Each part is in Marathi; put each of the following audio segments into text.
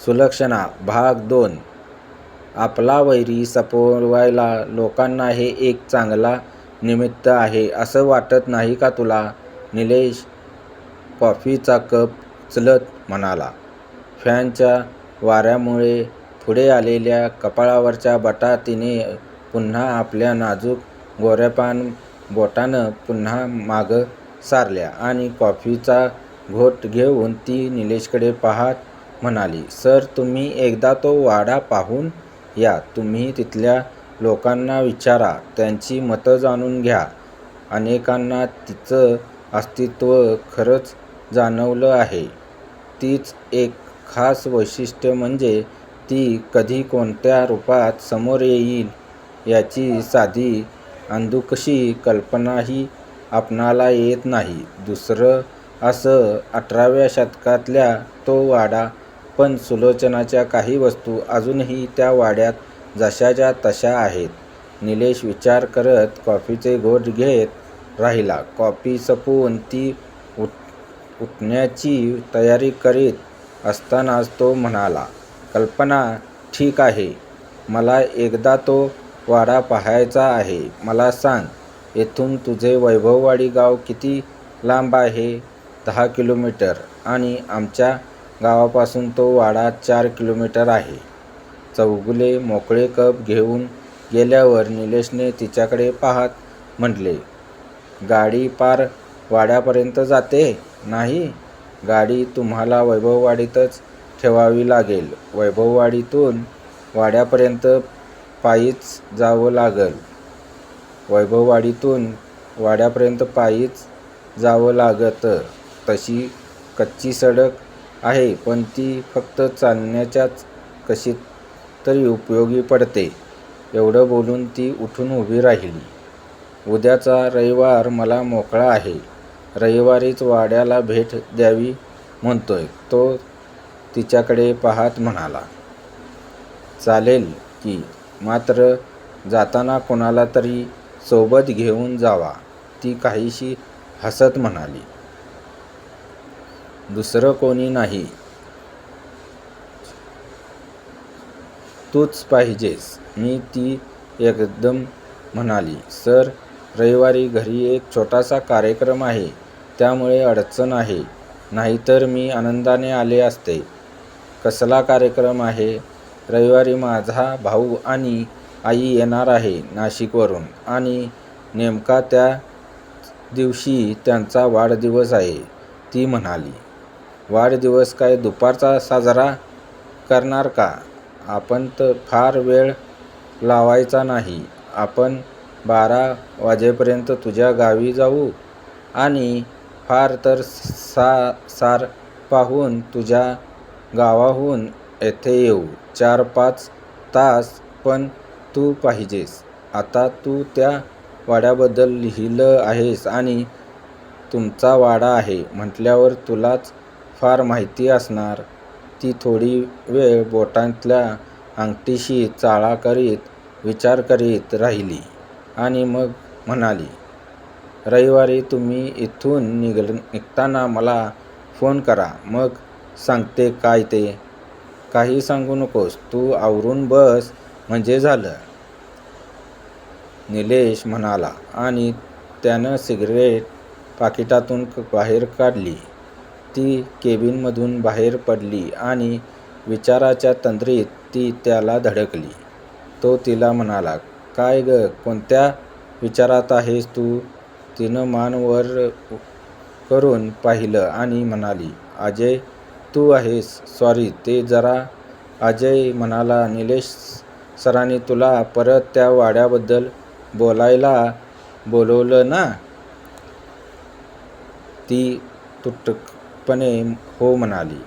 सुलक्षणा भाग 2. आपला वैरी संपवायला लोकांना हे एक चांगला निमित्त आहे असं वाटत नाही का तुला? निलेश कॉफीचा कप उचलत म्हणाला. फॅनच्या वाऱ्यामुळे पुढे आलेल्या कपाळावरच्या बटा तिने पुन्हा आपल्या नाजूक गोऱ्यापान बोटानं पुन्हा मागं सारल्या आणि कॉफीचा घोट घेऊन ती निलेशकडे पाहत म्हणाली, सर तुम्ही एकदा तो वाडा पाहून या. तुम्ही तिथल्या लोकांना विचारा, त्यांची मतं जाणून घ्या. अनेकांना तिचं अस्तित्व खरंच जाणवलं आहे. तीच एक खास वैशिष्ट्य म्हणजे ती कधी कोणत्या रूपात समोर येईल याची साधी अंधुकशी कल्पनाही आपणाला येत नाही. दुसरं असं 18व्या शतकातल्या तो वाडा. पण सुलोचनाच्या काही वस्तू अजूनही त्या वाड्यात जशाच्या तशा आहेत. निलेश विचार करत कॉफीचे घोट घेत राहिला. कॉफी संपवून ती उठण्याची तयारी करीत असतानाच तो म्हणाला, कल्पना, ठीक आहे. मला एकदा तो वाडा पाहायचा आहे. मला सांग, येथून तुझे वैभववाडी गाव किती लांब आहे? 10 किलोमीटर आणि आमच्या गावापासून तो वाडा 4 किलोमीटर आहे. चौगुले मोकळे कप घेऊन गेल्यावर निलेशने तिच्याकडे पाहत म्हटले, गाडी पार वाड्यापर्यंत जाते? नाही, गाडी तुम्हाला वैभववाडीतच ठेवावी लागेल. वैभववाडीतून वाड्यापर्यंत पायीच जावं लागेल. वैभववाडीतून वाड्यापर्यंत पायीच जावं लागतं. तशी कच्ची सडक आहे, पण ती फक्त चालण्याच्याच कशीत तरी उपयोगी पडते. एवढं बोलून ती उठून उभी राहिली. उद्याचा रविवार मला मोकळा आहे. रविवारीच वाड्याला भेट द्यावी म्हणतोय. तो तिच्याकडे पाहत म्हणाला, चालेल की, मात्र जाताना कोणाला तरी सोबत घेऊन जावा. ती काहीशी हसत म्हणाली, दुसरं कोणी नाही, तूच पाहिजेस. मी ती एकदम म्हणाली, सर रविवारी घरी एक छोटासा कार्यक्रम आहे, त्यामुळे अडचण आहे. नाहीतर मी आनंदाने आले असते. कसला कार्यक्रम आहे? रविवारी माझा भाऊ आणि आई येणार आहे नाशिकवरून आणि नेमका त्या दिवशी त्यांचा वाढदिवस आहे. ती म्हणाली, वाढदिवस काय दुपारचा साजरा करणार का? आपण तर फार वेळ लावायचा नाही. आपण 12 वाजेपर्यंत तुझ्या गावी जाऊ आणि फार तर 6 पाहून तुझ्या गावाहून येथे येऊ. 4-5 तास. पण तू पाहिजेस. आता तू त्या वाड्याबद्दल लिहिलं आहेस आणि तुमचा वाडा आहे म्हटल्यावर तुलाच फार माहिती असणार. ती थोडी वेळ बोटातल्या अंगठीशी चाळा करीत विचार करीत राहिली आणि मग म्हणाली, रविवारी तुम्ही इथून निघताना मला फोन करा. मग सांगते काय ते. काही सांगू नकोस. तू आवरून बस म्हणजे झालं. निलेश म्हणाला आणि त्यानं सिगारेट पाकिटातून बाहेर काढली. ती केबिनमधून बाहेर पडली आणि विचाराच्या तंद्रीत ती त्याला धडकली. तो तिला म्हणाला, काय ग, कोणत्या विचारात आहेस तू? तिनं मान वर करून पाहिलं आणि म्हणाली, अजय तू आहेस. सॉरी, ते जरा. अजय म्हणाला, निलेश सरांनी तुला परत त्या वाड्याबद्दल बोलायला बोलवलं ना? ती तुटकपणे हो म्हणाली.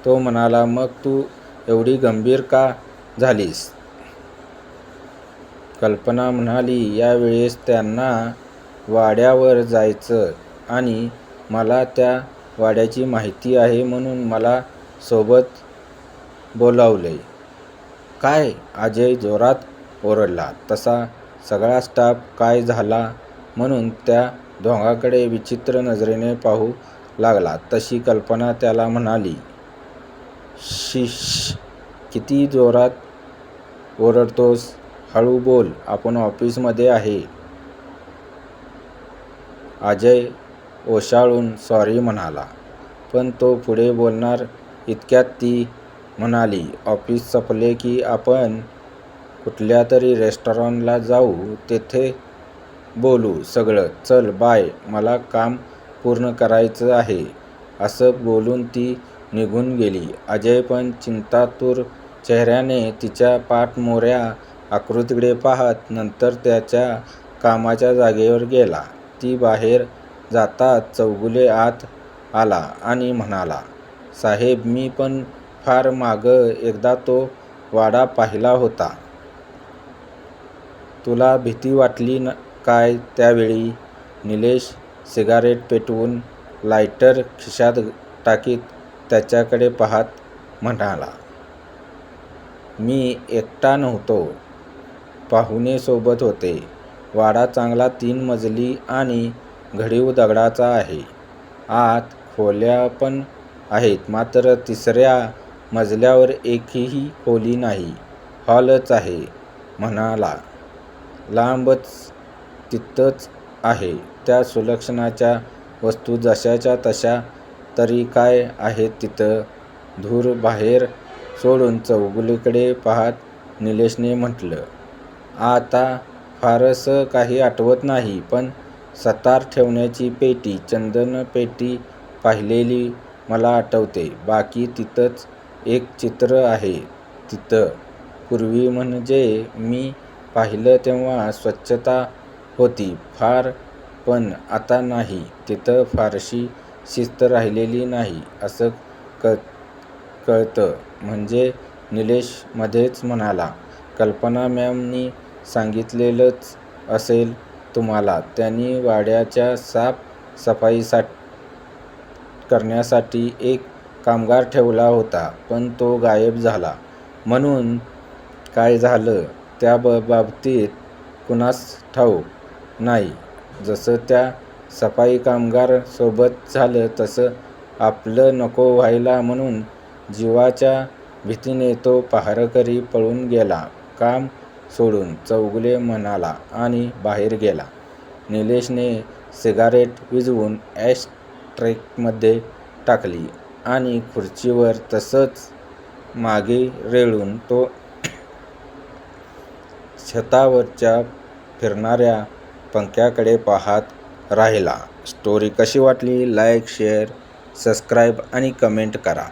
तो म्हणाला, मग तू एवढी गंभीर का झालीस? कल्पना म्हणाली, यावेळेस त्यांना वाड्यावर जायचं आणि मला त्या वाड्याची माहिती आहे म्हणून मला सोबत बोलावलंय. काय? अजय जोरात ओरडला. तसा सगळा स्टाफ काय झाला म्हणून त्या दोघांकडे विचित्र नजरेने पाहू लागला. तशी कल्पना त्याला म्हणाली, शिश, किती जोरात ओरडतोस? हळू बोल, आपण ऑफिसमध्ये आहे. अजय ओशाळून सॉरी म्हणाला. पण तो पुढे बोलणार इतक्यात ती म्हणाली, ऑफिस संपले की आपण कुठल्या तरी रेस्टॉरंटला जाऊ, तेथे बोलू सगळं. चल बाय, मला काम पूर्ण करायचं आहे. असं बोलून ती निघून गेली. अजय पण चिंतातूर चेहऱ्याने तिच्या पाठमोऱ्या आकृतीकडे पाहत नंतर त्याच्या कामाच्या जागेवर गेला. ती बाहेर जाताच चौगुले आत आला आणि म्हणाला, साहेब, मी पण फार मागं एकदा तो वाडा पाहिला होता. तुला भीती वाटली काय त्यावेळी? निलेश सिगारेट पेटवून लायटर खिशात टाकीत त्याच्याकडे पाहत म्हणाला, मी एकटा नव्हतो, पाहुणे सोबत होते. वाडा चांगला 3 मजली आणि घडीव दगडाचा आहे. आत खोल्या पण आहेत, मात्र 3ऱ्या मजल्यावर एकही खोली नाही, हॉलच आहे. म्हणाला, लांबच तिथंच आहे त्या सुलक्षणाच्या वस्तू जशाच्या तशा तरी काय आहेत तिथं? धूर बाहेर सोडून चौगुलीकडे पाहत निलेशने म्हटलं, आता फारसं काही आठवत नाही, पण सतार ठेवण्याची पेटी, चंदनपेटी पाहिलेली मला आठवते. बाकी तिथंच एक चित्र आहे तिथं. पूर्वी म्हणजे मी पाहिलं तेव्हा स्वच्छता होती फार, पण आता नाही. तिथं फारशी शिस्त राहिलेली नाही असं कळतं. म्हणजे निलेश मध्येच म्हणाला, कल्पना मॅमनी सांगितलेलंच असेल तुम्हाला. त्यांनी वाड्याच्या साफ सफाई करण्यासाठी एक कामगार ठेवला होता, पण तो गायब झाला. म्हणून काय झालं त्या बाबतीत कुणास ठाऊक नाही. जसं त्या सफाई कामगार सोबत झालं तसं आपलं नको व्हायला म्हणून जीवाच्या भीतीने तो पहारेकरी पळून गेला काम सोडून, चौगुले म्हणाला आणि बाहेर गेला. निलेशने सिगारेट विझवून ॲश ट्रेमध्ये टाकली आणि खुर्चीवर तसंच मागे रेळून तो छतावरच्या फिरणाऱ्या पंख्याकडे पाहत राहिला. स्टोरी कशी वाटली? लाईक, शेअर, सबस्क्राईब आणि कमेंट करा.